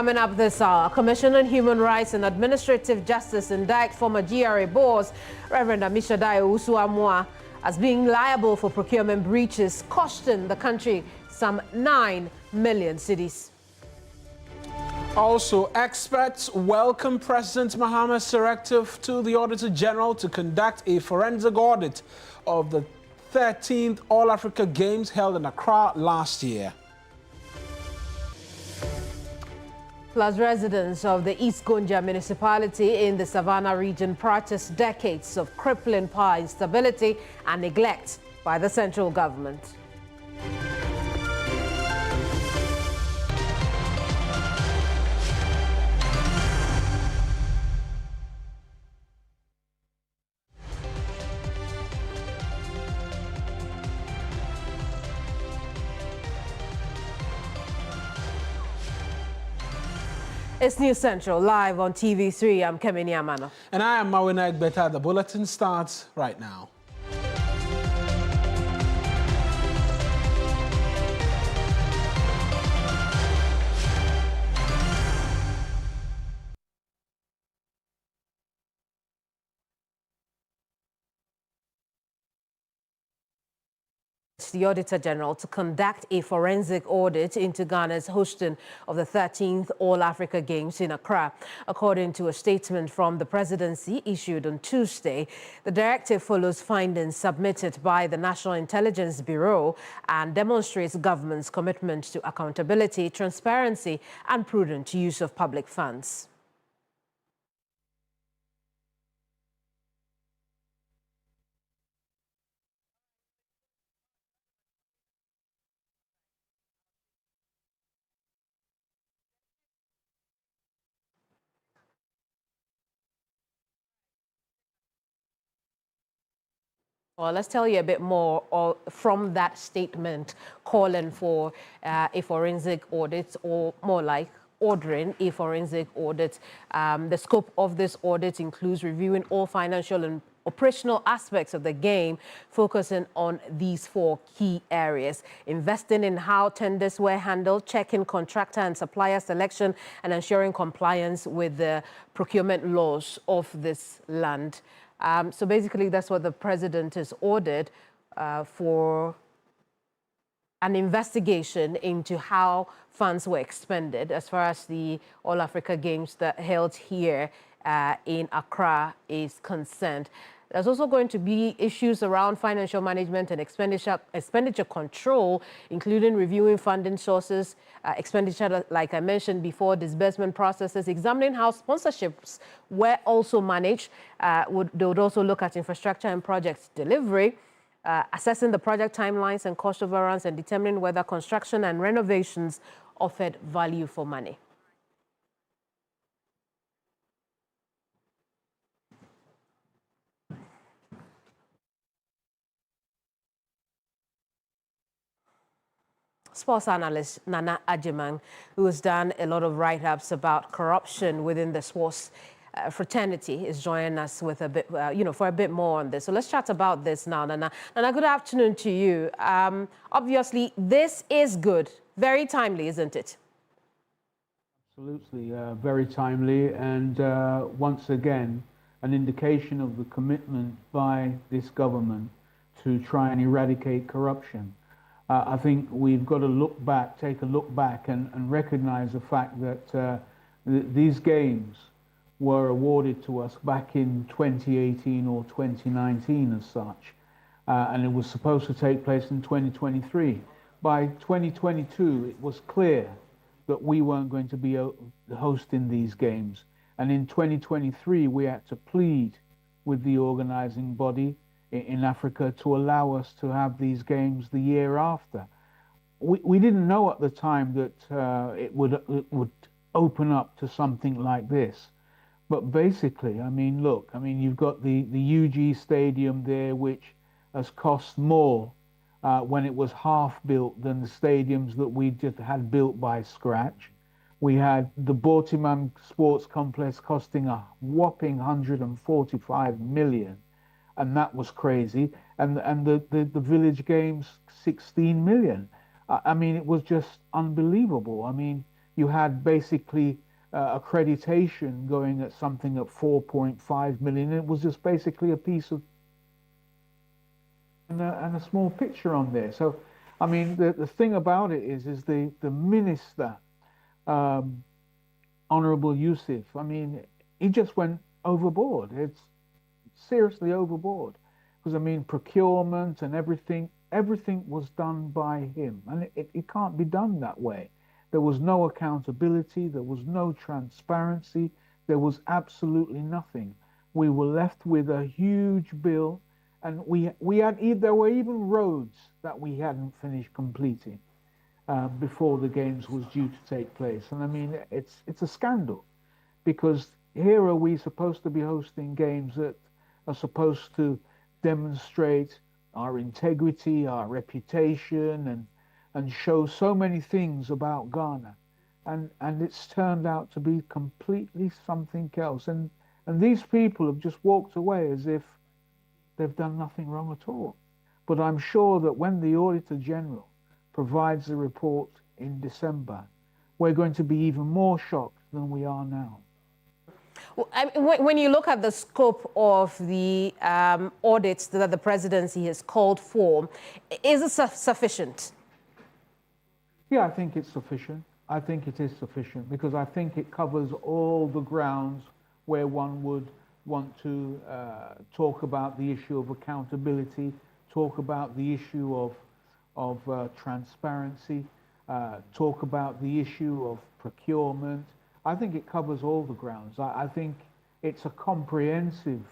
Coming up this hour, Commission on Human Rights and Administrative Justice indict former GRA boss, Reverend Amishadai Usuamua, as being liable for procurement breaches costing the country some 9 million cedis. Also, experts welcome President Mahama's directive to the Auditor General to conduct a forensic audit of the 13th All-Africa Games held in Accra last year. Plus, residents of the East Gonja municipality in the Savannah region protest decades of crippling power instability and neglect by the central government. It's News Central, live on TV3. I'm Kemini Amanor. And I am Mawuena Egbeta. The bulletin starts right now. The Auditor General to conduct a forensic audit into Ghana's hosting of the 13th All-Africa Games in Accra. According to a statement from the presidency issued on Tuesday, the directive follows findings submitted by the National Intelligence Bureau and demonstrates government's commitment to accountability, transparency, and prudent use of public funds. Well, let's tell you a bit more from that statement calling for a forensic audit, or more like ordering a forensic audit. The scope of this audit includes reviewing all financial and operational aspects of the game, focusing on these 4 key areas: investing in how tenders were handled, checking contractor and supplier selection, and ensuring compliance with the procurement laws of this land. So basically, that's what the president has ordered for an investigation into how funds were expended as far as the All-Africa Games that held here in Accra is concerned. There's also going to be issues around financial management and expenditure control, including reviewing funding sources, expenditure, like I mentioned before, disbursement processes, examining how sponsorships were also managed. They would also look at infrastructure and project delivery, assessing the project timelines and cost overruns, and determining whether construction and renovations offered value for money. Sports analyst Nana Agyemang, who has done a lot of write-ups about corruption within the sports fraternity, is joining us with a bit, for a bit more on this. So let's chat about this now, Nana. Nana, good afternoon to you. Obviously, this is good, very timely, isn't it? Absolutely, very timely, and once again, an indication of the commitment by this government to try and eradicate corruption. I think we've got to look back, take a look back and recognize the fact that these games were awarded to us back in 2018 or 2019 as such, and it was supposed to take place in 2023. By 2022, it was clear that we weren't going to be hosting these games. And in 2023, we had to plead with the organizing body in Africa to allow us to have these games the year after. We didn't know at the time that it would open up to something like this. But basically, I mean, look, I mean, you've got the UG Stadium there, which has cost more when it was half built than the stadiums that we just had built by scratch. We had the Bortimam Sports Complex costing a whopping 145 million. And that was crazy. And the Village Games, 16 million. I mean, it was just unbelievable. I mean, You had basically accreditation going at something at 4.5 million. It was just basically a piece of and a small picture on there. So, I mean, the thing about it is the minister, Honourable Yusuf. I mean, he just went overboard. It's seriously overboard because I mean, procurement and everything was done by him, and it can't be done that way. There was no accountability. There was no transparency. There was absolutely nothing. We were left with a huge bill, and there were even roads that we hadn't finished completing before the games was due to take place. And I mean, it's a scandal, because here are we supposed to be hosting games that are supposed to demonstrate our integrity, our reputation, and show so many things about Ghana, and it's turned out to be completely something else. And these people have just walked away as if they've done nothing wrong at all. But I'm sure that when the Auditor General provides the report in December, we're going to be even more shocked than we are now. Well, I mean, when you look at the scope of the audits that the presidency has called for, is it sufficient? Yeah, I think it's sufficient. I think it is sufficient because I think it covers all the grounds where one would want to talk about the issue of accountability, talk about the issue of transparency, talk about the issue of procurement. I think it covers all the grounds. I think it's a comprehensive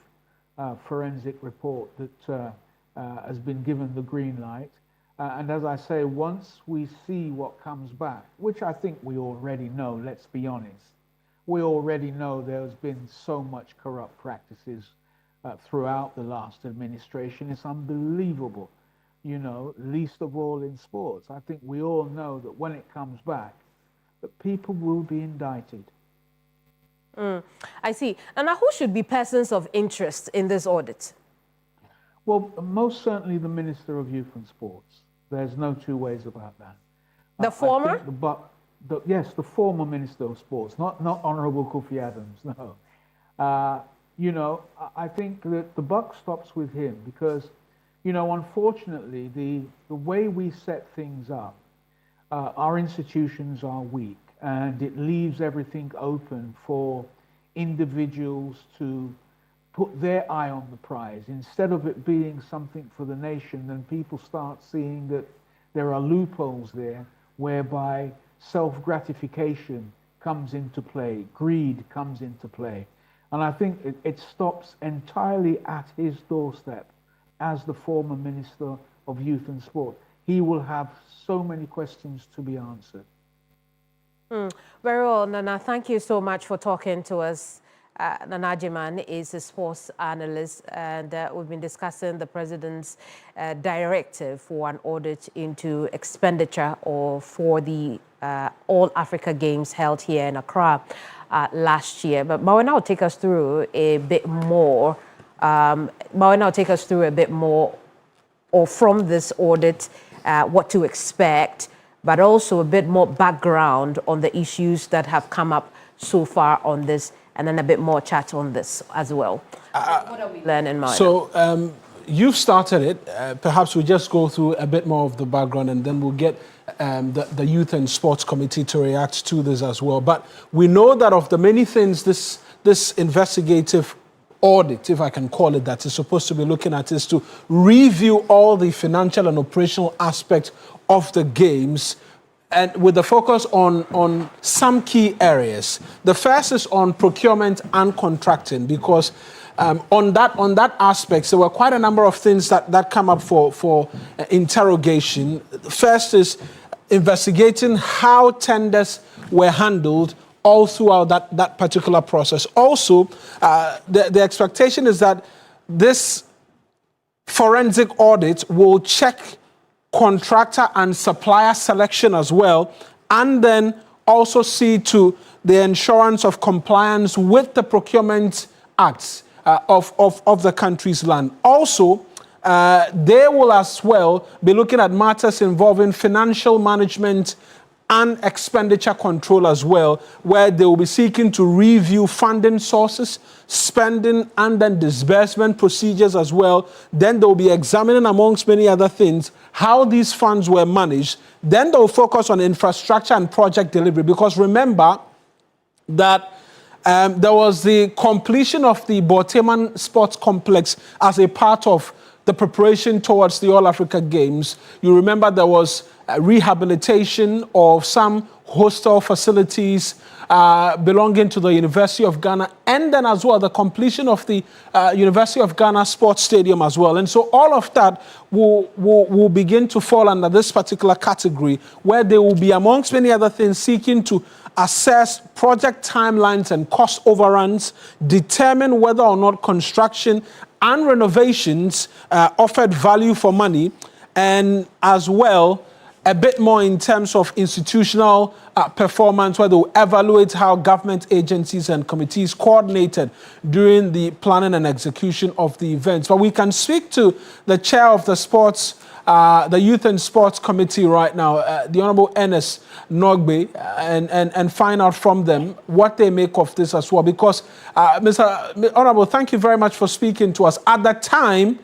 forensic report that has been given the green light. And as I say, once we see what comes back, which I think we already know, let's be honest, we already know there's been so much corrupt practices throughout the last administration. It's unbelievable, you know, least of all in sports. I think we all know that when it comes back, that people will be indicted. I see. And now who should be persons of interest in this audit? Well, most certainly the Minister of Youth and Sports. There's no two ways about that. The former? Yes, the former Minister of Sports, not Honourable Kofi Adams, no. You know, I think that the buck stops with him because, you know, unfortunately, the way we set things up, our institutions are weak, and it leaves everything open for individuals to put their eye on the prize. Instead of it being something for the nation, then people start seeing that there are loopholes there whereby self-gratification comes into play, greed comes into play. And I think it stops entirely at his doorstep as the former Minister of Youth and Sport. He will have so many questions to be answered. Very well, Nana. Thank you so much for talking to us. Nana Jiman is a sports analyst, and we've been discussing the president's directive for an audit into expenditure or for the All Africa Games held here in Accra last year. But Mawuena will take us through a bit more. Or from this audit, what to expect, but also a bit more background on the issues that have come up so far on this, and then a bit more chat on this as well. What are we learning, Mawuena? So you've started it. Perhaps we'll just go through a bit more of the background, and then we'll get the Youth and Sports Committee to react to this as well. But we know that of the many things this investigative audit, if I can call it that, is supposed to be looking at is to review all the financial and operational aspects of the games, and with the focus on some key areas. The first is on procurement and contracting, because on that aspect, there were quite a number of things that come up for interrogation. First is investigating how tenders were handled all throughout that particular process. Also, the expectation is that this forensic audit will check contractor and supplier selection as well, and then also see to the assurance of compliance with the procurement acts of the country's land. Also, they will as well be looking at matters involving financial management and expenditure control as well, where they will be seeking to review funding sources, spending and then disbursement procedures as well. Then they'll be examining, amongst many other things, how these funds were managed. Then they'll focus on infrastructure and project delivery, because remember that there was the completion of the Boteman Sports Complex as a part of the preparation towards the All Africa Games. You remember there was rehabilitation of some hostel facilities belonging to the University of Ghana, and then as well the completion of the University of Ghana Sports Stadium as well. And so all of that will begin to fall under this particular category, where they will be, amongst many other things, seeking to assess project timelines and cost overruns, determine whether or not construction and renovations offered value for money, and as well a bit more in terms of institutional performance, where they'll evaluate how government agencies and committees coordinated during the planning and execution of the events. But we can speak to the chair of the sports, the Youth and Sports Committee right now, the Honorable Ernest Nogbe, and find out from them what they make of this as well. Because, Mr. Honorable, thank you very much for speaking to us. At the time,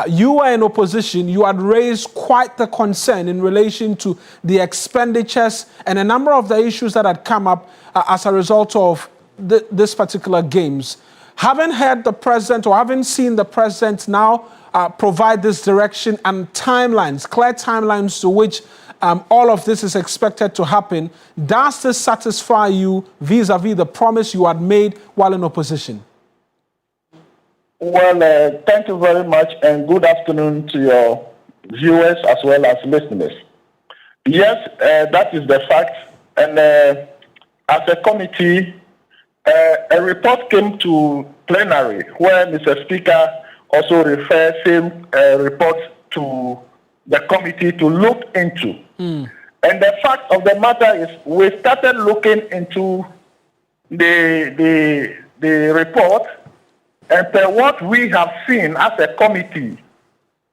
you were in opposition. You had raised quite the concern in relation to the expenditures and a number of the issues that had come up as a result of this particular games. Having heard the president, or having seen the president now provide this direction and timelines, clear timelines to which all of this is expected to happen, does this satisfy you vis-a-vis the promise you had made while in opposition? Well, thank you very much, and good afternoon to your viewers as well as listeners. Yes, that is the fact. And as a committee, a report came to plenary where Mr. Speaker also referred same report to the committee to look into. And the fact of the matter is, we started looking into the report. And per what we have seen as a committee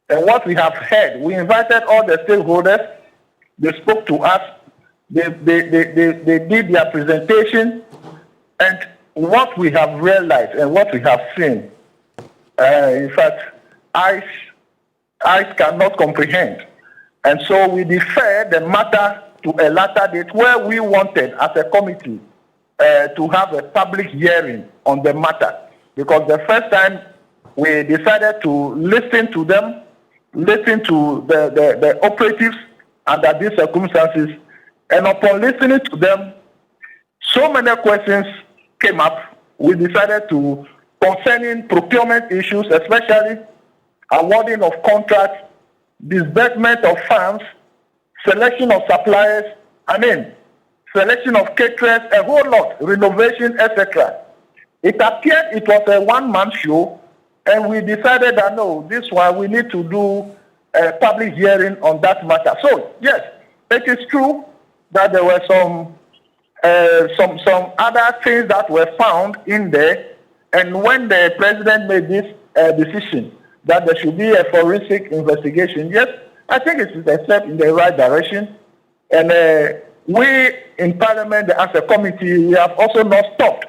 and what we have heard, we invited all the stakeholders. They spoke to us. They did their presentation. And what we have realized and what we have seen, in fact, eyes cannot comprehend. And so we deferred the matter to a later date, where we wanted, as a committee, to have a public hearing on the matter. Because the first time we decided to listen to them, listen to the operatives under these circumstances, and upon listening to them, so many questions came up. We decided to, concerning procurement issues, especially awarding of contracts, disbursement of funds, selection of suppliers, selection of caterers, a whole lot, renovation, etc. It appeared it was a one-man show, and we decided that no, this one we need to do a public hearing on that matter. So yes, it is true that there were some other things that were found in there, and when the president made this decision that there should be a forensic investigation, yes, I think it is a step in the right direction, and we in Parliament as a committee, we have also not stopped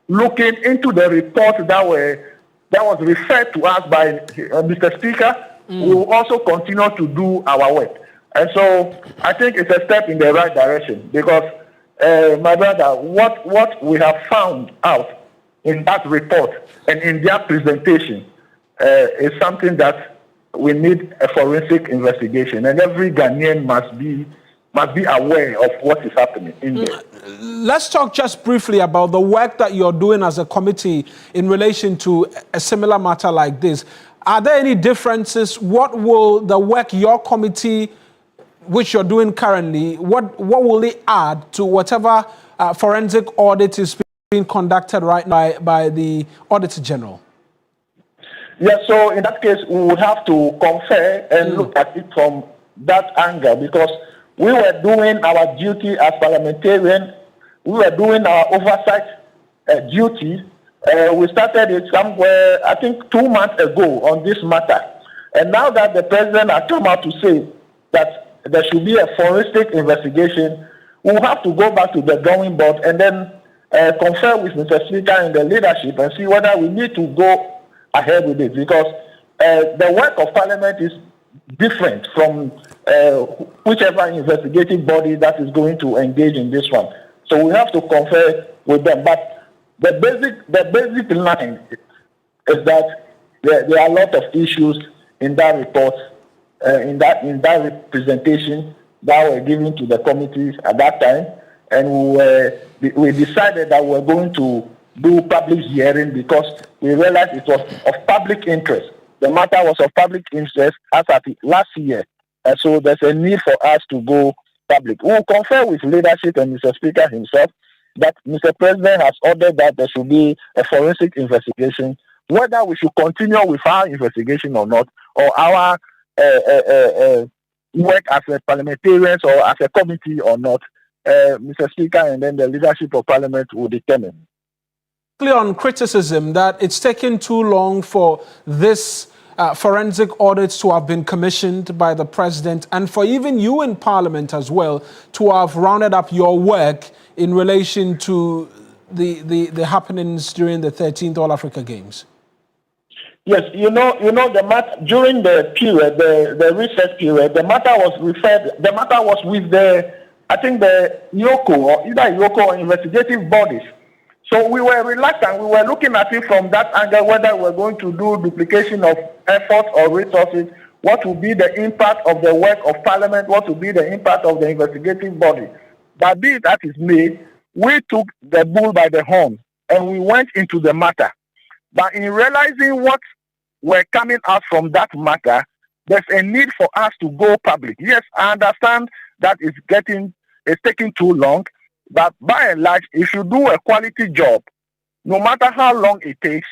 looking into the report that was referred to us by Mr. Speaker. We will also continue to do our work. And so I think it's a step in the right direction, because, my brother, what we have found out in that report and in their presentation is something that we need a forensic investigation, and every Ghanaian must be aware of what is happening in there. Let's talk just briefly about the work that you're doing as a committee in relation to a similar matter like this. Are there any differences? What will the work your committee, which you're doing currently, what will it add to whatever forensic audit is being conducted right now by the Auditor General? Yes, so in that case, we would have to confer and look at it from that angle, because we were doing our duty as parliamentarians. We were doing our oversight duty. We started it somewhere, I think, 2 months ago on this matter. And now that the president has come out to say that there should be a forensic investigation, we'll have to go back to the drawing board and then confer with Mr. Speaker and the leadership and see whether we need to go ahead with it, because the work of Parliament is different from whichever investigative body that is going to engage in this one. So we have to confer with them. But the basic line is that there are a lot of issues in that report, in that representation that were given to the committees at that time, and we decided that we were going to do public hearing because we realized it was of public interest. The matter was of public interest as at last year, and so there's a need for us to go public. We will confer with leadership and Mr. Speaker himself that Mr. President has ordered that there should be a forensic investigation, whether we should continue with our investigation or not, or our work as a parliamentarians or as a committee or not. Mr. Speaker and then the leadership of Parliament will determine. On criticism that it's taken too long for this forensic audits to have been commissioned by the President, and for even you in Parliament as well to have rounded up your work in relation to the happenings during the 13th All Africa Games. Yes, you know the matter during the period, the recess period, the matter was with the YOCO or either YOCO or investigative bodies. So we were reluctant. We were looking at it from that angle, whether we're going to do duplication of effort or resources, what will be the impact of the work of Parliament, what will be the impact of the investigative body. But be that is made, we took the bull by the horn and we went into the matter. But in realizing what were coming out from that matter, there's a need for us to go public. Yes, I understand that it's taking too long, but by and large, if you do a quality job, no matter how long it takes,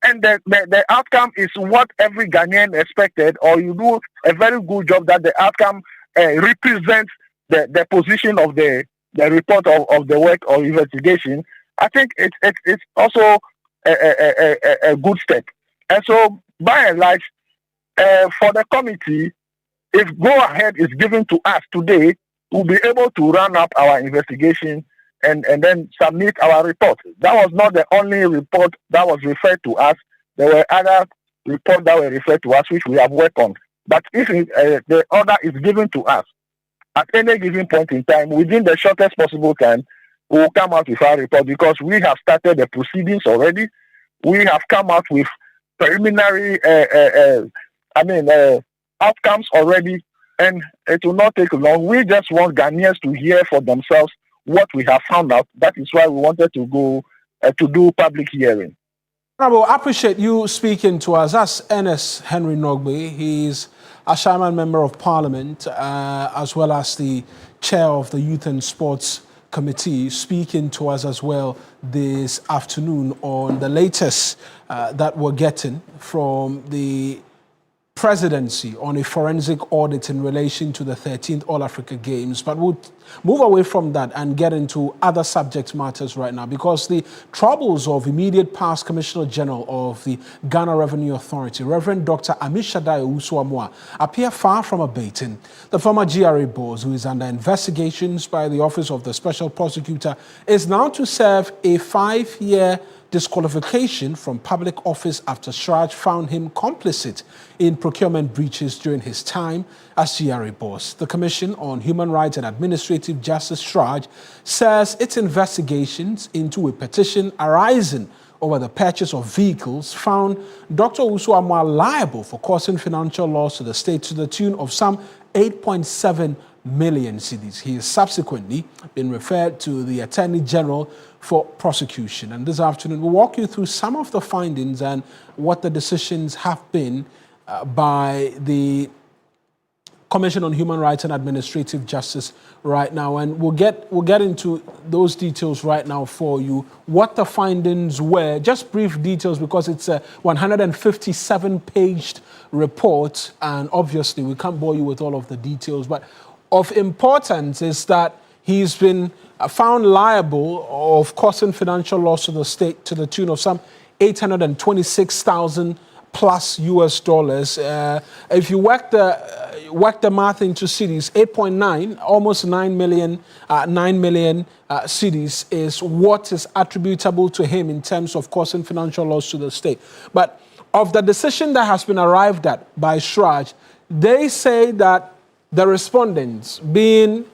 and the outcome is what every Ghanaian expected, or you do a very good job that the outcome represents the position of the report of the work or investigation, I think it's also a good step. And so, by and large, for the committee, if go ahead is given to us today, we'll be able to run up our investigation and then submit our report. That was not the only report that was referred to us. There were other reports that were referred to us, which we have worked on. But if the order is given to us at any given point in time, within the shortest possible time, we will come out with our report, because we have started the proceedings already. We have come out with preliminary outcomes already, and it will not take long. We just want Ghanaians to hear for themselves what we have found out. That is why we wanted to go to do public hearing. Honorable, I appreciate you speaking to us. That's Ernest Henry Nogbe. He's a Shaman Member of Parliament, as well as the Chair of the Youth and Sports Committee, speaking to us as well this afternoon on the latest that we're getting from the presidency on a forensic audit in relation to the 13th All Africa Games. But we'll move away from that and get into other subject matters right now, because the troubles of immediate past Commissioner General of the Ghana Revenue Authority, Reverend Dr. Amishadai Usuamwa, appear far from abating. The former GRA boss, who is under investigations by the Office of the Special Prosecutor, is now to serve a 5-year disqualification from public office after Shraj found him complicit in procurement breaches during his time as GRA boss. The Commission on Human Rights and Administrative Justice, Shraj, says its investigations into a petition arising over the purchase of vehicles found Dr. Usuamwa liable for causing financial loss to the state to the tune of some 8.7 million cedis. He has subsequently been referred to the Attorney General for prosecution. And this afternoon, we'll walk you through some of the findings and what the decisions have been by the Commission on Human Rights and Administrative Justice right now. And we'll get into those details right now for you, what the findings were. Just brief details, because it's a 157-paged report, and obviously we can't bore you with all of the details. But of importance is that he's been found liable of causing financial loss to the state to the tune of some 826,000 plus US dollars. If you work the math into cities, 8.9, almost 9 million cities is what is attributable to him in terms of causing financial loss to the state. But of the decision that has been arrived at by Shraj, they say that the respondents, being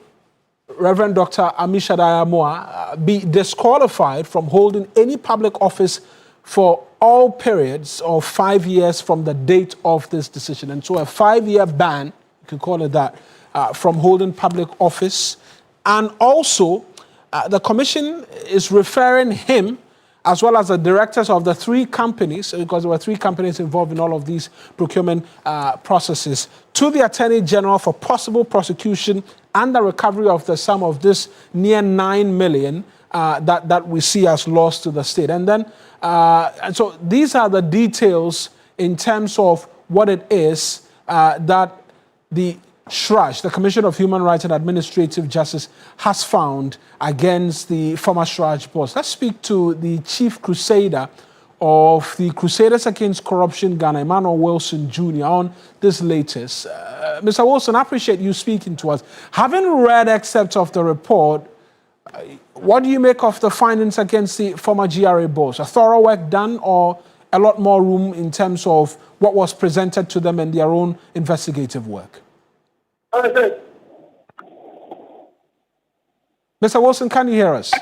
Reverend Dr. Amisha Dayamoa, be disqualified from holding any public office for all periods of 5 years from the date of this decision. And so a 5-year ban, you can call it that, from holding public office. And also, the commission is referring him, as well as the directors of the 3 companies, because there were 3 companies involved in all of these procurement processes, to the Attorney General for possible prosecution and the recovery of the sum of this near 9 million that we see as loss to the state. And then, and so these are the details in terms of what it is that the Shraj, the Commission of Human Rights and Administrative Justice, has found against the former Shraj boss. Let's speak to the chief crusader of the Crusaders Against Corruption, Ghana, Emmanuel Wilson Jr., on this latest. Mr. Wilson, I appreciate you speaking to us. Having read excerpts of the report, what do you make of the findings against the former GRA boss? A thorough work done, or a lot more room in terms of what was presented to them and their own investigative work? Mr. Wilson, can you hear us?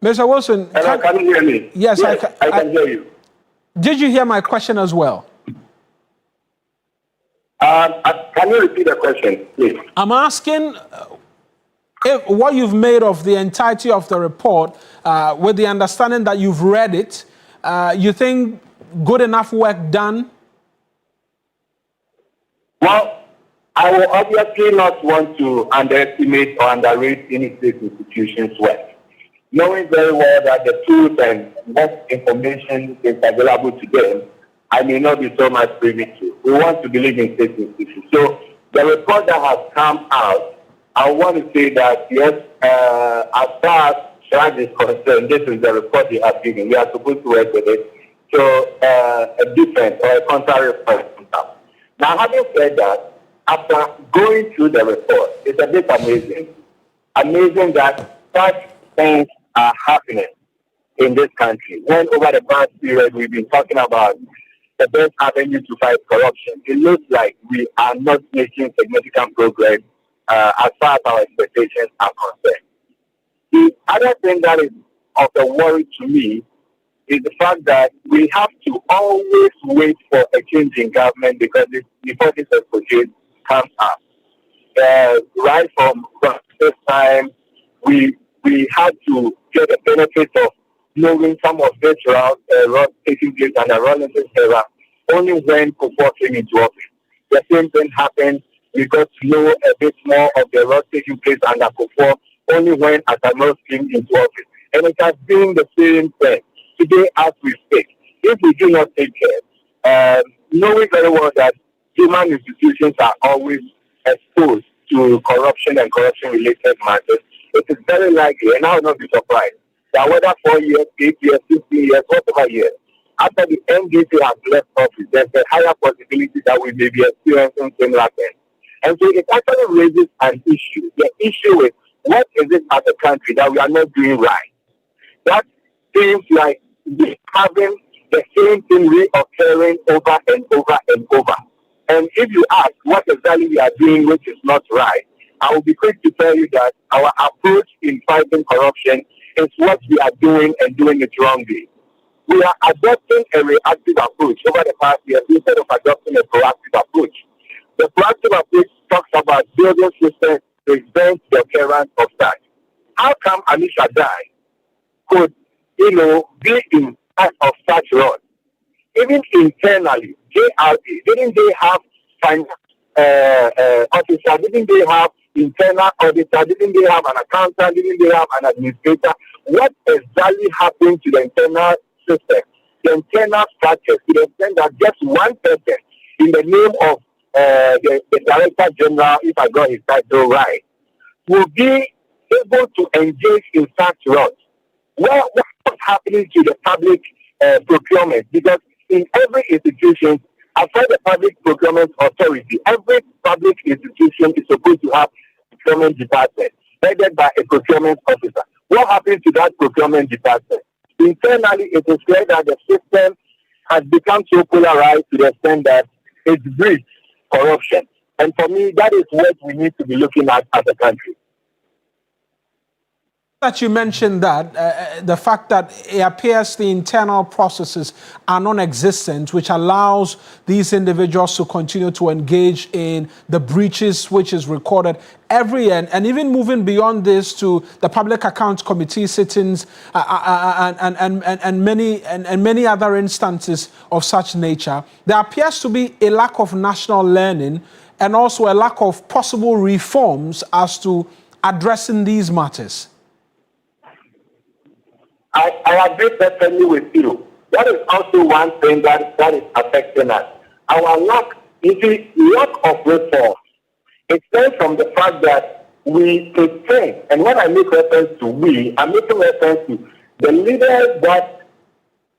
Mr. Wilson, can you hear me? Yes, I can hear you. Did you hear my question as well? Can you repeat the question, please? I'm asking if what you've made of the entirety of the report, with the understanding that you've read it, you think good enough work done? Well, I will obviously not want to underestimate or underrate any state institution's work, knowing very well that the tools and what information is available to them, I may not be so much privy to. We want to believe in state institutions. So the report that has come out, I want to say that, yes, as far as Shraj is concerned, this is the report they have given. We are supposed to work with it. So a different or a contrary report. Now, having said that, after going through the report, it's a bit amazing. Amazing that such things are happening in this country. When over the past period we've been talking about the best avenue to fight corruption, it looks like we are not making significant progress as far as our expectations are concerned. The other thing that is of a worry to me is the fact that we have to always wait for a change in government because before this exposure comes up. Right from this time, we had to get the benefit of knowing some of this route taking place under Rawlinson's era only when Kufuor came into office. The same thing happened. We got to know a bit more of the route taking place under Kufuor only when Asamoah came into office. And it has been the same thing today as we speak. If we do not take care, knowing very well that human institutions are always exposed to corruption and corruption-related matters, it is very likely, and I will not be surprised, that whether 4 years, 8 years, 15 years, whatever years, after the NDP has left office, there's a higher possibility that we may be experiencing similar things. And so it actually raises an issue. The issue is, what is it as a country that we are not doing right? That seems like we're having the same thing reoccurring over and over and over. And if you ask what exactly we are doing which is not right, I will be quick to tell you that our approach in fighting corruption is what we are doing and doing it wrongly. We are adopting a reactive approach over the past years instead of adopting a proactive approach. The proactive approach talks about building systems to prevent the occurrence of that. How come Anisha Dai could, be in part of such roles? Even internally, JRA, didn't they have finance officer? Didn't they have internal auditor? Didn't they have an accountant? Didn't they have an administrator? What exactly happened to the internal system, the internal structure, to the extent that just one person in the name of the Director General, if I got his title right, will be able to engage in such roles? What happening to the public procurement? Because in every institution, outside the Public Procurement Authority, every public institution is supposed to have a procurement department headed by a procurement officer. What happens to that procurement department? Internally, it is clear that the system has become so polarized to the extent that it breeds corruption. And for me, that is what we need to be looking at as a country. That you mentioned that the fact that it appears the internal processes are non-existent, which allows these individuals to continue to engage in the breaches which is recorded every year, and even moving beyond this to the Public Accounts Committee sittings and many other instances of such nature. There appears to be a lack of national learning and also a lack of possible reforms as to addressing these matters. I agree perfectly with you. That is also one thing that is affecting us. Our lack of reform. It stems from the fact that we pretend, and when I make reference to we, I'm making reference to the leaders that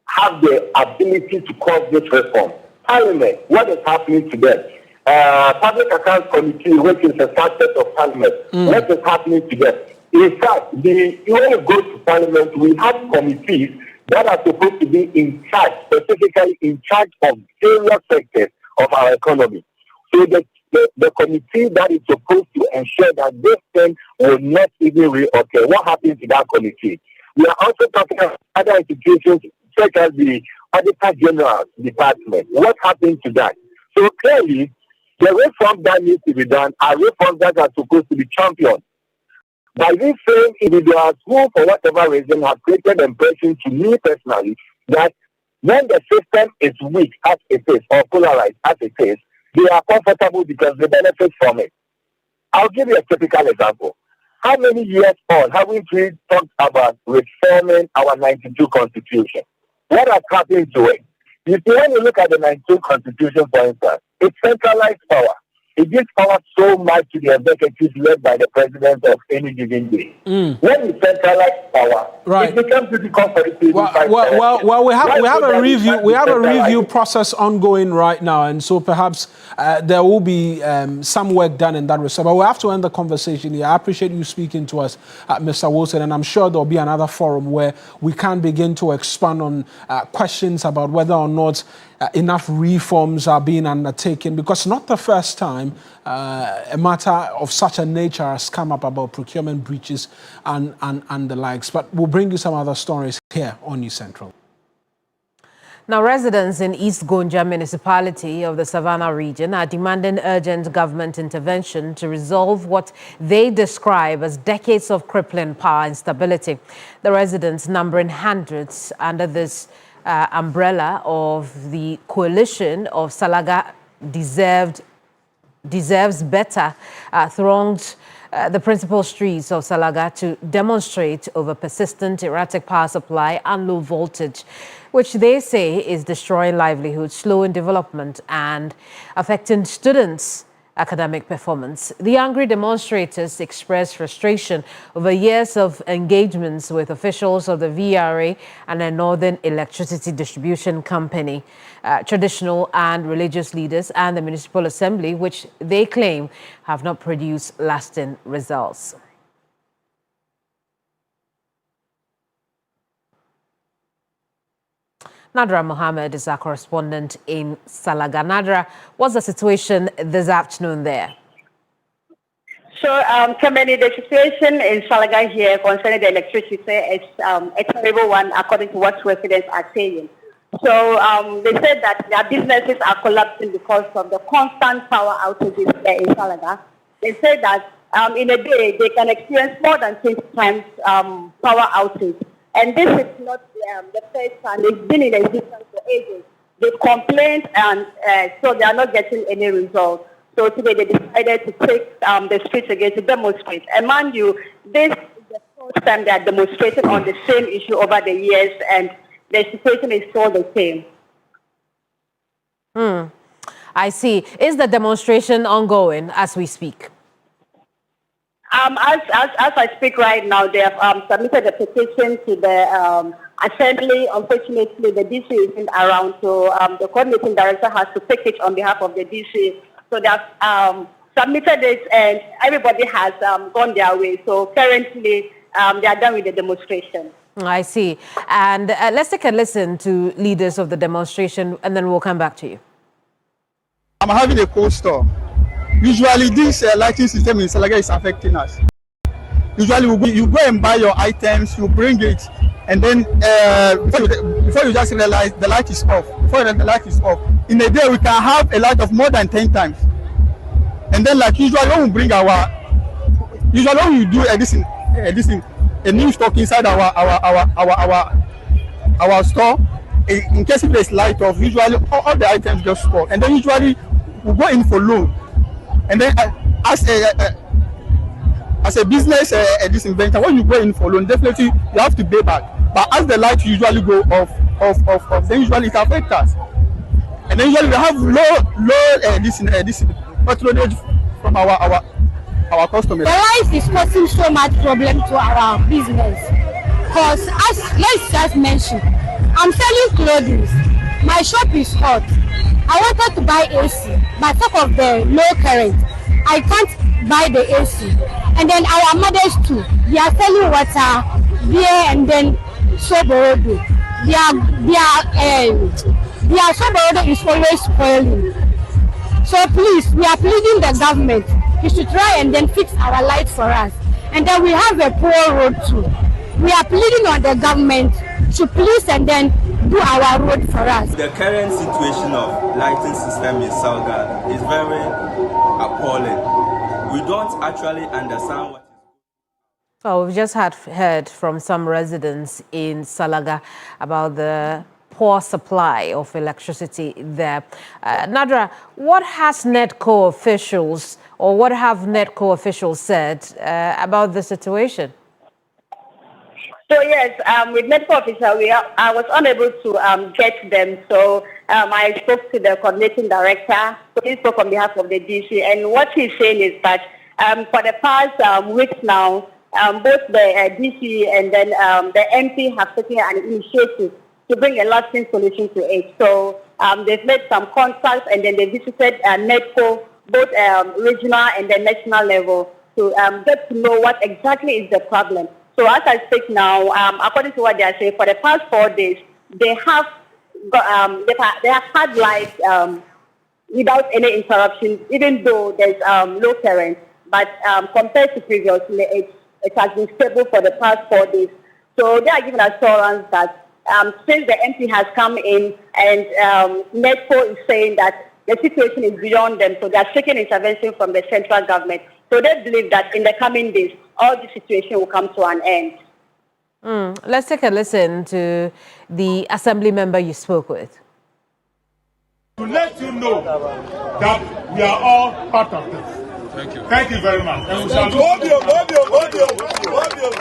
have the ability to cause this reform. Parliament, what is happening to them? Public Accounts Committee, which is a subset of Parliament, what is happening to them? In fact, when you go to Parliament, we have committees that are supposed to be in charge, specifically in charge of various sectors of our economy. So the committee that is supposed to ensure that this thing will not even reoccur. What happens to that committee? We are also talking about other institutions such as the Auditor General's Department. What happens to that? So clearly, the reforms that need to be done are reforms that are supposed to be championed by these same individuals who, for whatever reason, have created the impression to me personally that when the system is weak as it is, or polarized as it is, they are comfortable because they benefit from it. I'll give you a typical example. How many years on have we talked about reforming our 92 Constitution? What has happened to it? You see, when you look at the 92 Constitution, for instance, it's centralized power. It gives power so much to the executive led by the president of any given day. When you centralize power, it becomes difficult for the people. Well, we have a review. We have a review process ongoing right now, and so perhaps there will be some work done in that respect. But we have to end the conversation here. I appreciate you speaking to us, Mr. Wilson, and I'm sure there'll be another forum where we can begin to expand on questions about whether or not enough reforms are being undertaken, because not the first time a matter of such a nature has come up about procurement breaches and the likes. But we'll bring you some other stories here on News Central. Now, residents in East Gonja municipality of the Savannah region are demanding urgent government intervention to resolve what they describe as decades of crippling power instability. The residents, numbering hundreds under this umbrella of the coalition of Salaga deserves better, thronged the principal streets of Salaga to demonstrate over persistent erratic power supply and low voltage, which they say is destroying livelihoods, slowing development and affecting students' academic performance. The angry demonstrators expressed frustration over years of engagements with officials of the VRA and the Northern Electricity Distribution Company, traditional and religious leaders, and the Municipal Assembly, which they claim have not produced lasting results. Nadra Mohammed is our correspondent in Salaga. Nadra, what's the situation this afternoon there? So, Kemini, the situation in Salaga here concerning the electricity is a terrible one, according to what residents are saying. So, they said that their businesses are collapsing because of the constant power outages there in Salaga. They said that in a day, they can experience more than 20 times power outage. And this is not the first time. It's been in existence for ages. They complained, and so they are not getting any results. So today they decided to take the streets again to demonstrate. And mind you, this is the first time they are demonstrating on the same issue over the years, and the situation is still the same. I see. Is the demonstration ongoing as we speak? As I speak right now, they have submitted a petition to the assembly. Unfortunately, the DC isn't around, so the coordinating director has to take it on behalf of the DC. So they have submitted it, and everybody has gone their way. So currently, they are done with the demonstration. I see. And let's take a listen to leaders of the demonstration, and then we'll come back to you. I'm having a cold store. Usually, this lighting system in Salaga is affecting us. Usually, you go and buy your items, you bring it, and then before you just realize the light is off. Before the light is off, in a day we can have a light of more than 10 times. And then, like usually, when we bring when we do a new stock inside our store, in case if there's light off, usually all the items just spoil. And then usually we go in for loan, and then as a business this inventor, when you go in for loan, definitely you have to pay back. But as the light usually go off, then usually it affects us. And then usually we have low patronage from our customers. The light is causing so much problem to our business. Because as let's just mention, I'm selling clothing. My shop is hot. I wanted to buy AC, but because of the low current, I can't buy the AC. And then our mothers too, they are selling water, beer, and then soborodo. Their soborodo is always spoiling. So please, we are pleading the government, you should try and then fix our light for us. And then we have a poor road too. We are pleading on the government to please and then do our road for us. The current situation of lighting system in Salaga is very appalling. We don't actually understand what. Well, we've just heard from some residents in Salaga about the poor supply of electricity there. Nadra, what has NEDCO officials, or what have NEDCO officials said about the situation? So yes, with NEDCO officials, I was unable to get them. So I spoke to the coordinating director. So he spoke on behalf of the DC, and what he's saying is that for the past weeks now, both the DC and then the MP have taken an initiative to bring a lasting solution to it. So they've made some contacts, and then they visited NEDCO, both regional and the national level, to get to know what exactly is the problem. So as I speak now, according to what they are saying, for the past 4 days, they have had light without any interruptions, even though there's low current. But compared to previously, it has been stable for the past 4 days. So they are giving assurance that since the MP has come in and NEDCO is saying that the situation is beyond them, so they are seeking intervention from the central government. So they believe that in the coming days, all the situation will come to an end. Let's take a listen to the assembly member you spoke with. To let you know that we are all part of this. Thank you. Thank you very much. And we shall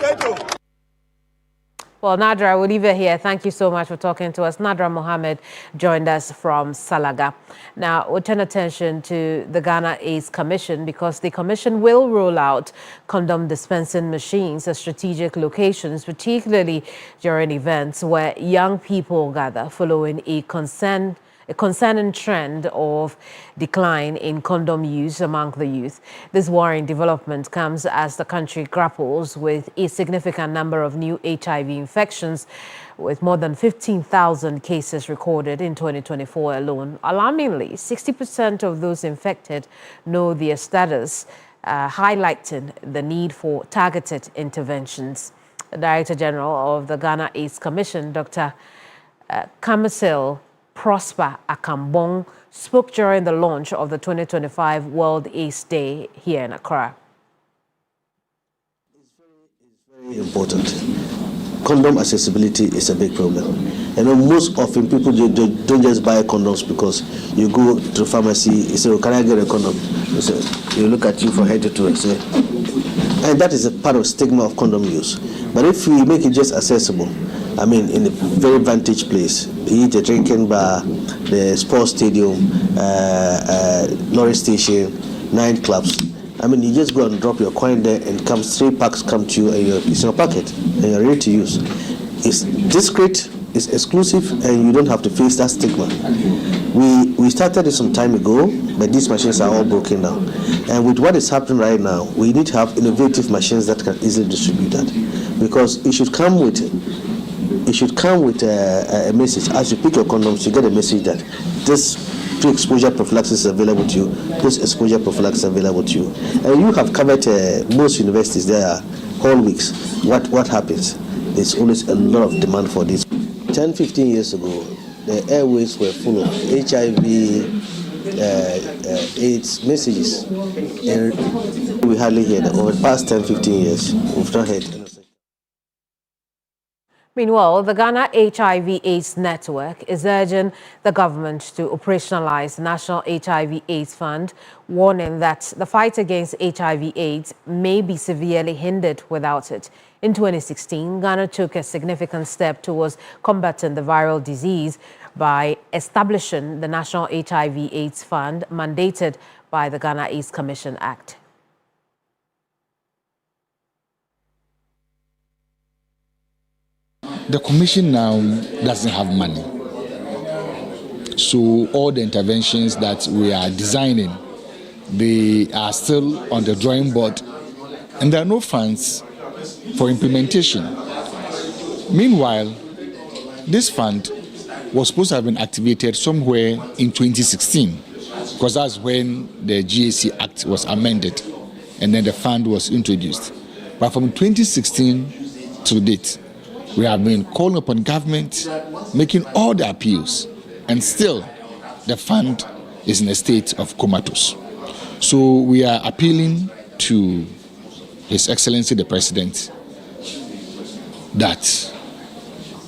Thank you. Well, Nadra, we'll leave it here. Thank you so much for talking to us. Nadra Mohammed joined us from Salaga. Now, we'll turn attention to the Ghana AIDS Commission, because the Commission will roll out condom dispensing machines at strategic locations, particularly during events where young people gather following a concerning trend of decline in condom use among the youth. This worrying development comes as the country grapples with a significant number of new HIV infections, with more than 15,000 cases recorded in 2024 alone. Alarmingly, 60% of those infected know their status, highlighting the need for targeted interventions. The Director General of the Ghana AIDS Commission, Dr. Kamisil Prosper Akambong, spoke during the launch of the 2025 World AIDS Day here in Accra. It's very important. Condom accessibility is a big problem. And most often people don't just buy condoms because you go to the pharmacy, you say, oh, can I get a condom? You look at you from head to toe and say, and that is a part of stigma of condom use. But if we make it just accessible, I mean, in a very vantage place, be it a drinking bar, the sports stadium, lorry station, nightclubs. I mean, you just go and drop your coin there, and 3 packs come to you, and it's in your pocket, and you're ready to use. It's discreet, it's exclusive, and you don't have to face that stigma. We started it some time ago, but these machines are all broken down. And with what is happening right now, we need to have innovative machines that can easily distribute that, because it should come with a message. As you pick your condoms, you get a message that this pre-exposure prophylaxis is available to you, post-exposure prophylaxis is available to you. And you have covered most universities. There are whole weeks. What happens? There's always a lot of demand for this. 10, 15 years ago, the airways were full of HIV, AIDS messages. And we hardly hear that. Over the past 10, 15 years, we've not heard anything. Meanwhile, the Ghana HIV/AIDS Network is urging the government to operationalize the National HIV/AIDS Fund, warning that the fight against HIV/AIDS may be severely hindered without it. In 2016, Ghana took a significant step towards combating the viral disease by establishing the National HIV/AIDS Fund, mandated by the Ghana AIDS Commission Act. The commission now doesn't have money. So all the interventions that we are designing, they are still on the drawing board, and there are no funds for implementation. Meanwhile, this fund was supposed to have been activated somewhere in 2016, because that's when the GAC Act was amended and then the fund was introduced. But from 2016 to date, we have been calling upon government, making all the appeals, and still the fund is in a state of comatose. So we are appealing to His Excellency the President that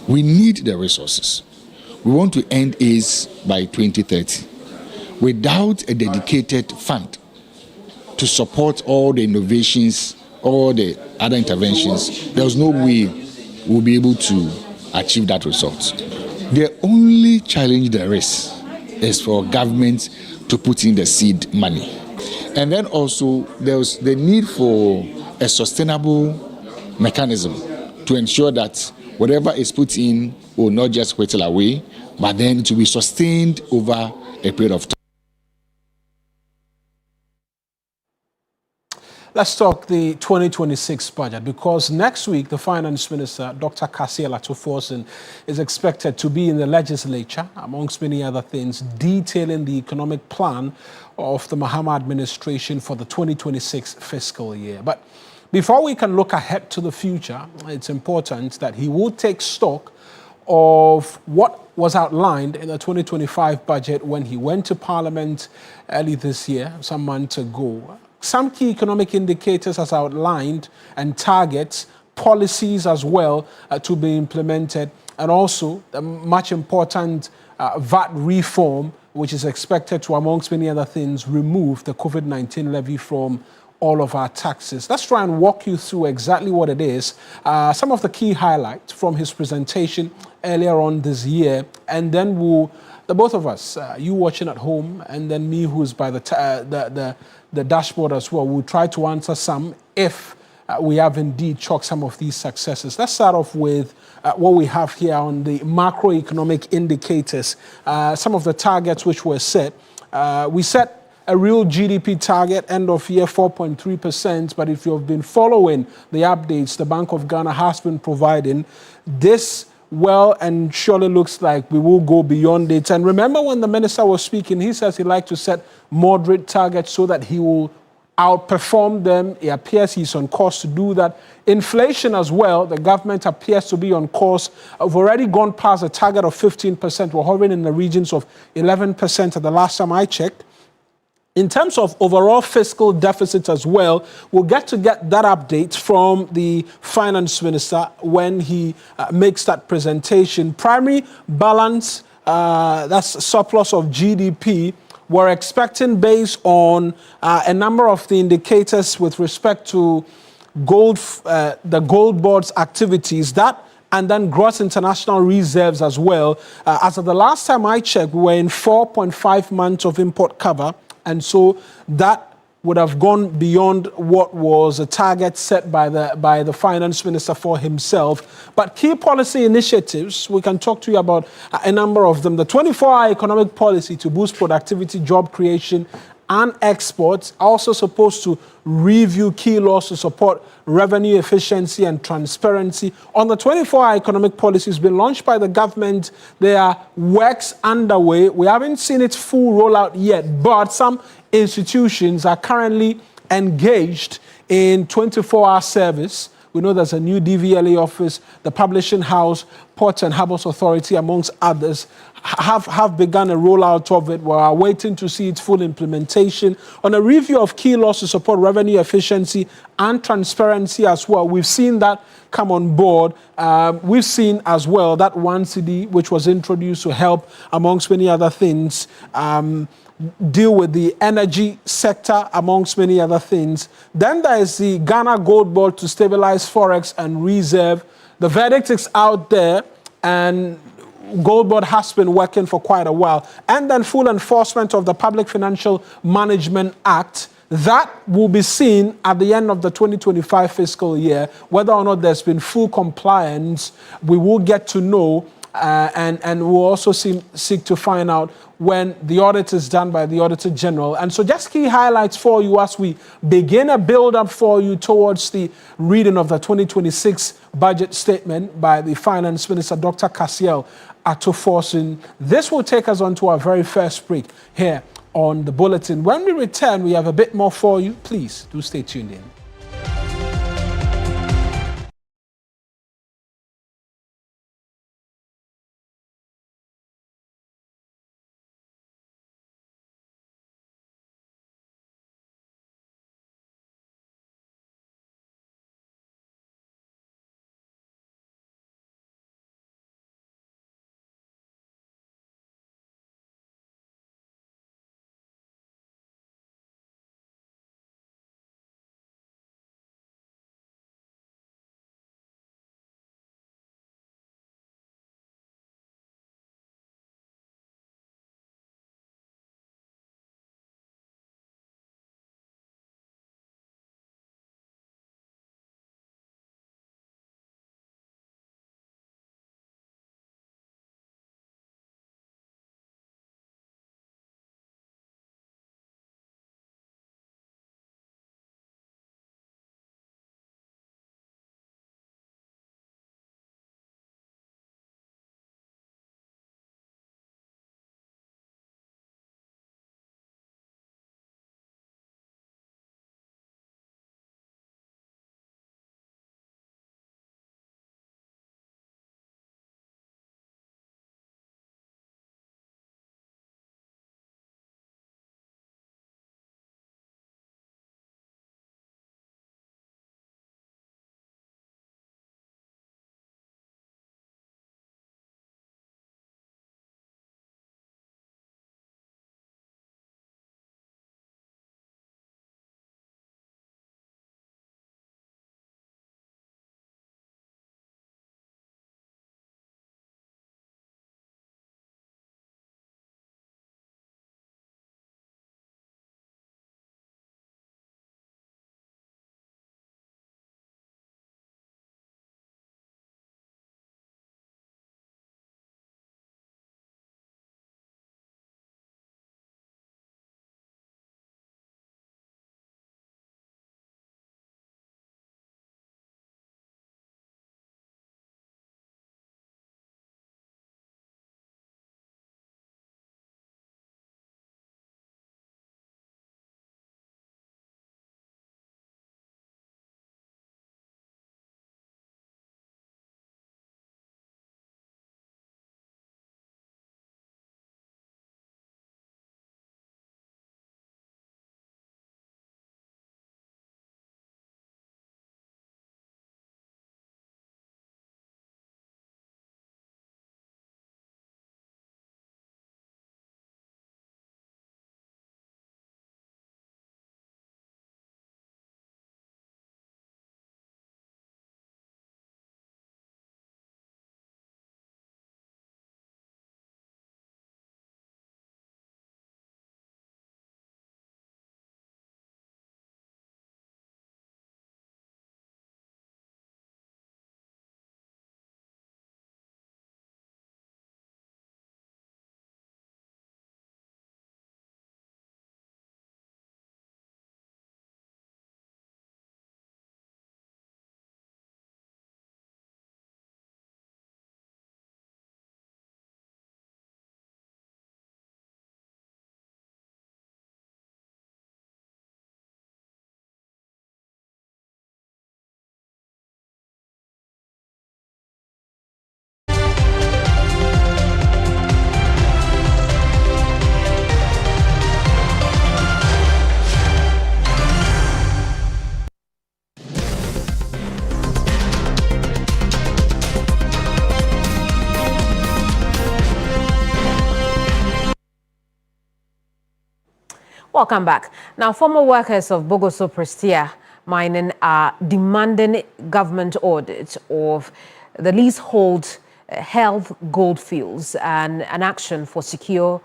we need the resources. We want to end AIDS by 2030. Without a dedicated fund to support all the innovations, all the other interventions, there's no way we'll be able to achieve that result. The only challenge there is for government to put in the seed money. And then also there's the need for a sustainable mechanism to ensure that whatever is put in will not just whittle away, but then to be sustained over a period of time. Let's talk the 2026 budget, because next week the Finance Minister, Dr. Kassia Latoforsen, is expected to be in the legislature, amongst many other things, detailing the economic plan of the Mahama administration for the 2026 fiscal year. But before we can look ahead to the future, it's important that he will take stock of what was outlined in the 2025 budget when he went to Parliament early this year, some months ago. Some key economic indicators as outlined and targets, policies as well to be implemented, and also the much important VAT reform, which is expected to, amongst many other things, remove the COVID-19 levy from all of our taxes. Let's try and walk you through exactly what it is, some of the key highlights from his presentation earlier on this year, and then the both of us, you watching at home, and then me who's by the dashboard as well, will try to answer some if we have indeed chalked some of these successes. Let's start off with what we have here on the macroeconomic indicators, some of the targets which were set. We set a real GDP target, end of year 4.3%, but if you've been following the updates the Bank of Ghana has been providing, this well and surely looks like we will go beyond it. And remember when the minister was speaking, he says he'd like to set moderate targets so that he will outperform them. It appears he's on course to do that. Inflation as well, the government appears to be on course. We've already gone past a target of 15%. We're hovering in the regions of 11% at the last time I checked. In terms of overall fiscal deficit as well, we'll get that update from the finance minister when he makes that presentation. Primary balance, that's surplus of GDP, we're expecting based on a number of the indicators with respect to the gold board's activities, that and then gross international reserves as well. As of the last time I checked, we were in 4.5 months of import cover. And so that would have gone beyond what was a target set by the finance minister for himself. But key policy initiatives, we can talk to you about a number of them. The 24-hour economic policy to boost productivity, job creation, and exports, also supposed to review key laws to support revenue efficiency and transparency. On the 24-hour economic policy has been launched by the government. There are works underway. We haven't seen its full rollout yet, but some institutions are currently engaged in 24-hour service. We know there's a new DVLA office, the Publishing House, Ports and Harbours Authority, amongst others, have begun a rollout of it. We are waiting to see its full implementation. On a review of key laws to support revenue efficiency and transparency as well, we've seen that come on board. We've seen as well that 1 cedi, which was introduced to help, amongst many other things, deal with the energy sector, amongst many other things. Then there is the Ghana Gold Board to stabilize forex and reserve. The verdict is out there, and Gold Board has been working for quite a while. And then full enforcement of the Public Financial Management Act. That will be seen at the end of the 2025 fiscal year. Whether or not there's been full compliance, we will get to know, and we'll also seek to find out when the audit is done by the Auditor General. And so just key highlights for you as we begin a build-up for you towards the reading of the 2026 budget statement by the Finance Minister, Dr. Cassiel Atoforson. This will take us on to our very first break here on the Bulletin. When we return, we have a bit more for you. Please do stay tuned in. Welcome back. Now, former workers of Bogoso Prestia Mining are demanding government audit of the leasehold held gold fields and an action for secure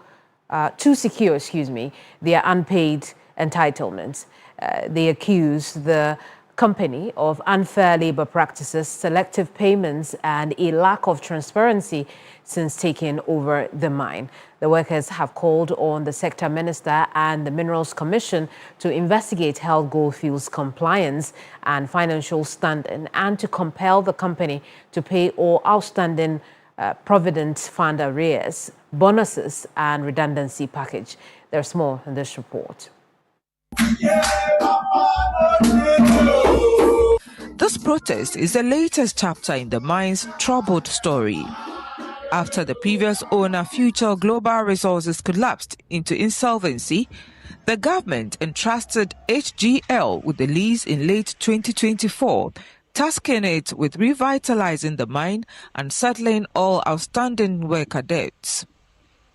their unpaid entitlements. They accuse the company of unfair labor practices, selective payments, and a lack of transparency since taking over the mine. The workers have called on the sector minister and the Minerals Commission to investigate held goldfields compliance and financial standing and to compel the company to pay all outstanding Provident Fund arrears, bonuses, and redundancy package. There's more in this report. This protest is the latest chapter in the mine's troubled story. After the previous owner, Future Global Resources, collapsed into insolvency, the government entrusted HGL with the lease in late 2024, tasking it with revitalizing the mine and settling all outstanding worker debts.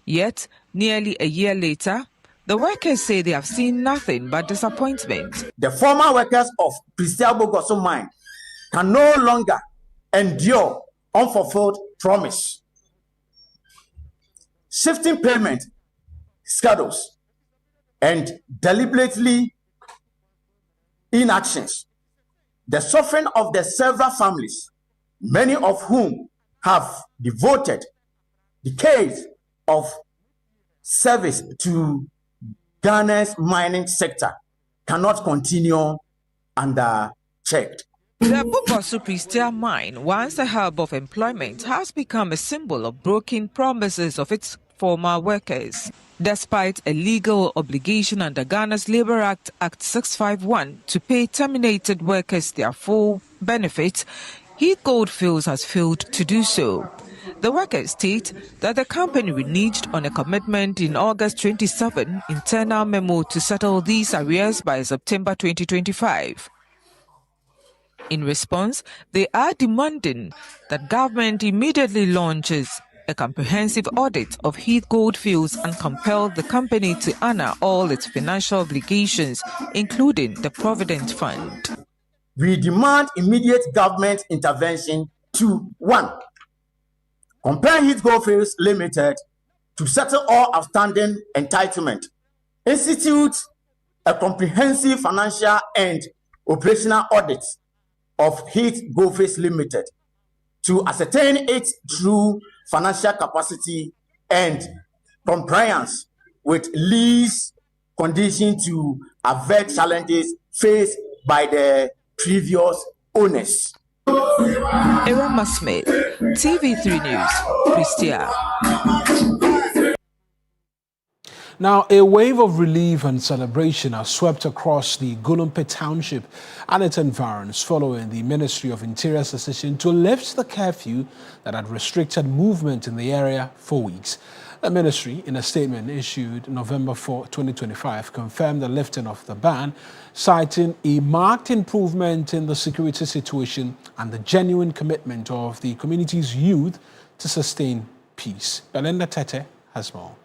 Yet, nearly a year later, the workers say they have seen nothing but disappointment. The former workers of Prestia Bogoso mine can no longer endure unfulfilled promise. Shifting payment schedules and deliberately inactions. The suffering of the several families, many of whom have devoted decades of service to Ghana's mining sector, cannot continue unchecked. The Bogoso Prestia mine, once a hub of employment, has become a symbol of broken promises of its former workers. Despite a legal obligation under Ghana's Labour Act, Act 651, to pay terminated workers their full benefits, Heath Goldfields has failed to do so. The workers state that the company reneged on a commitment in August 27 internal memo to settle these arrears by September 2025. In response, they are demanding that government immediately launches a comprehensive audit of Heath Goldfields and compel the company to honor all its financial obligations, including the Provident Fund. We demand immediate government intervention to 1. Compel Heath Goldfields Limited to settle all outstanding entitlement. Institute a comprehensive financial and operational audit of Heath Goldfields Limited to ascertain its true financial capacity and compliance with lease conditions to avert challenges faced by the previous owners. Irama Smith, TV3 News, Prestia. Now, a wave of relief and celebration has swept across the Gulumpe Township and its environs following the Ministry of Interior's decision to lift the curfew that had restricted movement in the area for weeks. The ministry, in a statement issued November 4, 2025, confirmed the lifting of the ban, citing a marked improvement in the security situation and the genuine commitment of the community's youth to sustain peace. Belinda Tete has more.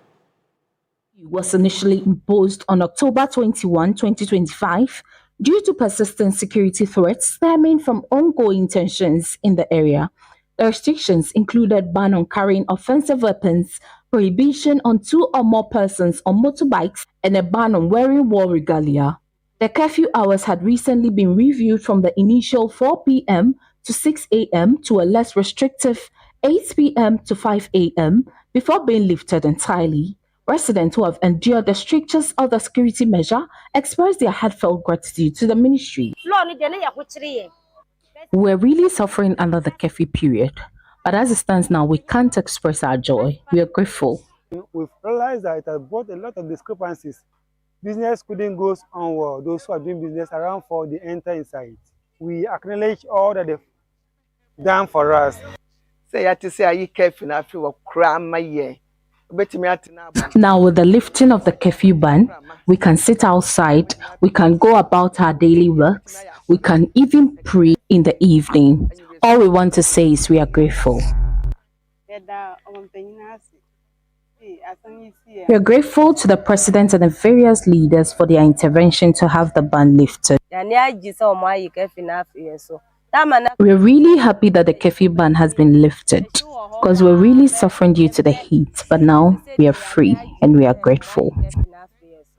Was initially imposed on October 21, 2025, due to persistent security threats stemming from ongoing tensions in the area. The restrictions included ban on carrying offensive weapons, prohibition on 2 or more persons on motorbikes, and a ban on wearing war regalia. The curfew hours had recently been reviewed from the initial 4 p.m. to 6 a.m. to a less restrictive 8 p.m. to 5 a.m. before being lifted entirely. Residents who have endured the strictest of the security measure expressed their heartfelt gratitude to the ministry. We're really suffering under the curfew period, but as it stands now, we can't express our joy. We are grateful. We've realized that it has brought a lot of discrepancies. Business couldn't go on well. Those who are doing business around for the enter inside. We acknowledge all that they've done for us. Say I to say I curfew now feel cram my year. Now, with the lifting of the curfew ban, we can sit outside, we can go about our daily works, we can even pray in the evening. All we want to say is we are grateful. We are grateful to the President and the various leaders for their intervention to have the ban lifted. We are really happy that the curfew ban has been lifted because we're really suffering due to the heat, but now we are free and we are grateful.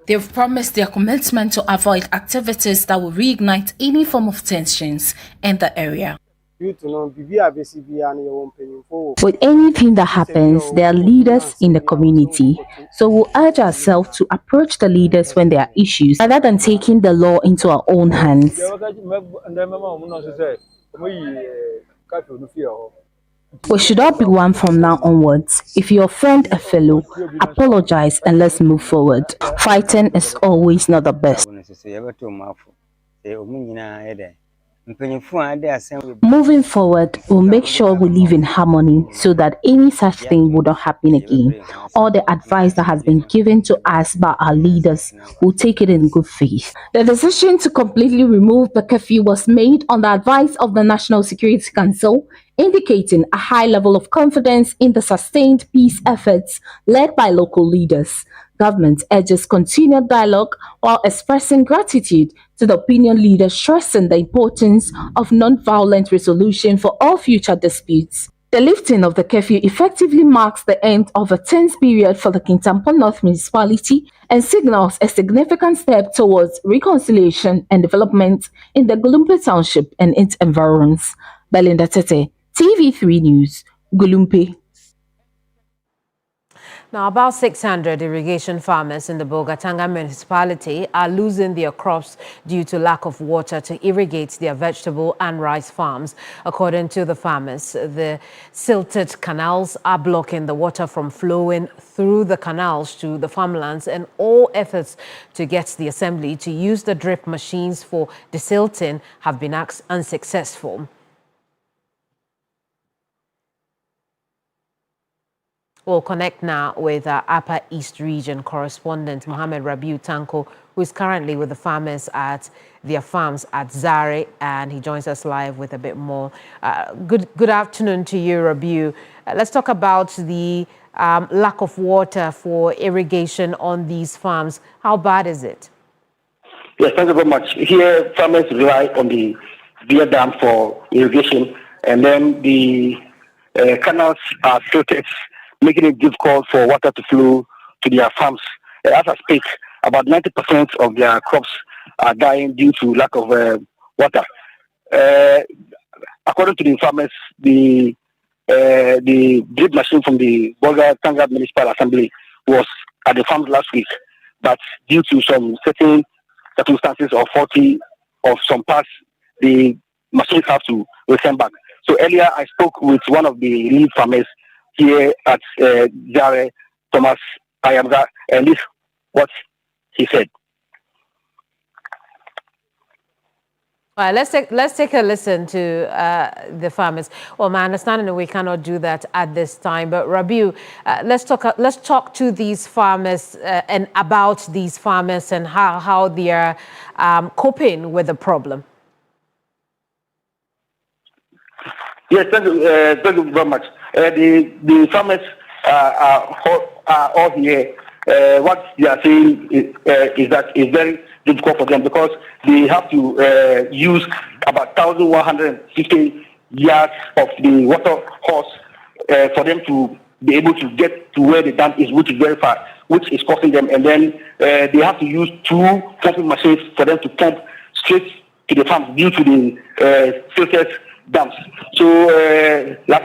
They've promised their commitment to avoid activities that will reignite any form of tensions in the area. With anything that happens, there are leaders in the community, so we'll urge ourselves to approach the leaders when there are issues rather than taking the law into our own hands. We should all be one from now onwards. If you offend a fellow, apologize and let's move forward. Fighting is always not the best. Moving forward, we'll make sure we live in harmony so that any such thing would not happen again. All the advice that has been given to us by our leaders, will take it in good faith. The decision to completely remove the curfew was made on the advice of the National Security Council, indicating a high level of confidence in the sustained peace efforts led by local leaders. Government urges continued dialogue while expressing gratitude to the opinion leaders, stressing the importance of non-violent resolution for all future disputes. The lifting of the curfew effectively marks the end of a tense period for the Kintampo North Municipality and signals a significant step towards reconciliation and development in the Gulumpe Township and its environs. Belinda Tete, TV3 News, Gulumpe. Now, about 600 irrigation farmers in the Bolgatanga municipality are losing their crops due to lack of water to irrigate their vegetable and rice farms. According to the farmers, the silted canals are blocking the water from flowing through the canals to the farmlands, and all efforts to get the assembly to use the drip machines for desilting have been unsuccessful. We'll connect now with our Upper East Region correspondent, Mohammed Rabiu Tanko, who is currently with the farmers at their farms at Zare, and he joins us live with a bit more. Good afternoon to you, Rabiu. Let's talk about the lack of water for irrigation on these farms. How bad is it? Yes, thank you very much. Here, farmers rely on the beer dam for irrigation, and then the canals are filtered, making it difficult for water to flow to their farms. As I speak, about 90% of their crops are dying due to lack of water. According to the farmers, the drip machine from the Bolgatanga Municipal Assembly was at the farms last week, but due to some certain circumstances or faulty of some parts, the machines have to return back. So earlier I spoke with one of the lead farmers here at Zare, Thomas Ayamga, and this is what he said. All right, let's take a listen to the farmers. Well, my understanding is we cannot do that at this time. But Rabiu, let's talk to these farmers and about these farmers and how they are coping with the problem. Yes, thank you very much. The farmers are all here. What they are saying is that it's very difficult for them because they have to use about 1,150 yards of the water hose for them to be able to get to where the dam is, which is very far, which is costing them. And then they have to use 2 pumping machines for them to pump straight to the farms due to the filtered dams. So, like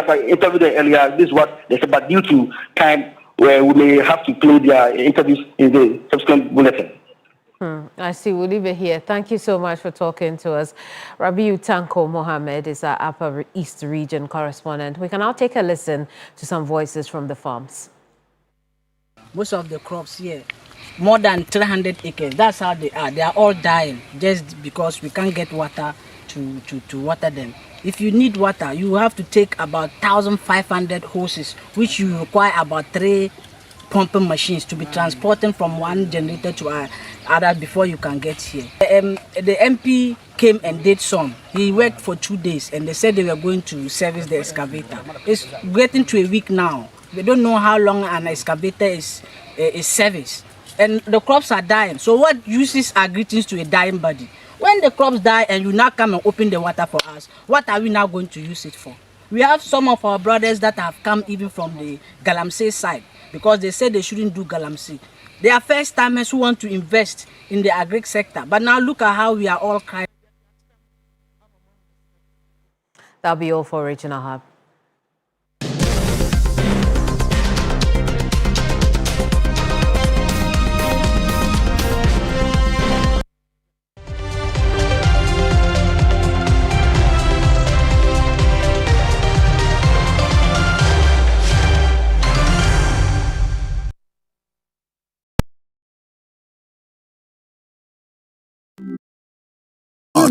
I interviewed earlier, this is what they said, but due to time, we may have to play their interviews in the subsequent bulletin. I see. We'll leave it here. Thank you so much for talking to us. Rabiu Tanko Mohammed is our Upper East Region correspondent. We can now take a listen to some voices from the farms. Most of the crops here, more than 300 acres, that's how they are. They are all dying just because we can't get water to water them. If you need water, you have to take about 1,500 hoses, which you require about 3 pumping machines to be transporting from one generator to other before you can get here. The MP came and did some. He worked for 2 days and they said they were going to service the excavator. It's getting to a week now We don't know how long an excavator is service. And the crops are dying. So what uses are greetings to a dying body? When the crops die and you now come and open the water for us, what are we now going to use it for? We have some of our brothers that have come even from the Galamsey side because they said they shouldn't do Galamsey. They are first timers who want to invest in the agri sector. But now look at how we are all crying. That'll be all for Regional Hub.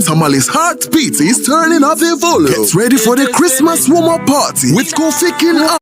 Tamale's heartbeat is turning up the volume. Get ready for the Christmas warm-up party with Curfew.